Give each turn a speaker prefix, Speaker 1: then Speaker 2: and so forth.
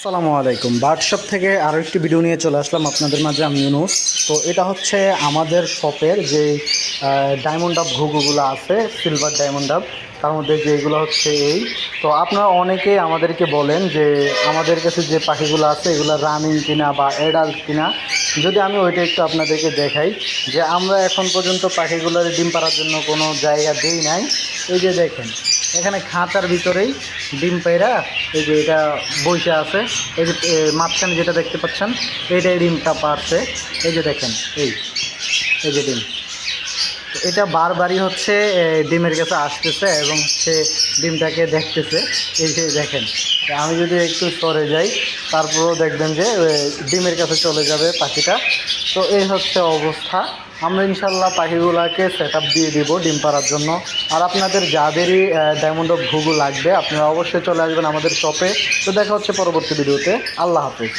Speaker 1: আসসালামু আলাইকুম। বার্ডশপ থেকে আরও একটি ভিডিও নিয়ে চলে আসলাম আপনাদের মাঝে। আমি ইউনুস। তো এটা হচ্ছে আমাদের শপের যে ডায়মন্ড আপ ঘুঘুগুলো আছে, সিলভার ডায়মন্ড আপ, তার মধ্যে যেগুলো হচ্ছে এই। তো আপনারা অনেকেই আমাদেরকে বলেন যে আমাদের কাছে যে পাখিগুলো আছে এগুলো রানিং কিনা বা অ্যাডাল্ট কিনা। যদি আমি ওইটা একটু আপনাদেরকে দেখাই যে আমরা এখন পর্যন্ত পাখিগুলোর ডিম পাড়ার জন্য কোনো জায়গা দিই নাই। এই যে দেখেন, এখানে খাঁচার ভিতরেই ডিম পায়রা এই যে এটা বইসে আছে। এই যে মাঝখানে যেটা দেখতে পাচ্ছেন এইটাই ডিমটা পারছে। এই যে দেখেন, এই এই যে ডিম, তো এটা বারবারই হচ্ছে ডিমের কাছে আসতেছে এবং সে ডিমটাকে দেখতেছে। এই যে দেখেন, আমি যদি একটু সরে যাই তারপরেও দেখবেন যে ডিমের কাছে চলে যাবে পাখিটা। তো এই হচ্ছে অবস্থা। আমরা ইনশাল্লাহ পাখিগুলোকে সেট আপ দিয়ে দিব ডিম পাড়ার জন্য। আর আপনাদের যাদেরই ডায়মন্ড অফ ঘুঘু লাগবে আপনারা অবশ্যই চলে আসবেন আমাদের শপে। তো দেখা হচ্ছে পরবর্তী ভিডিওতে। আল্লাহ হাফেজ।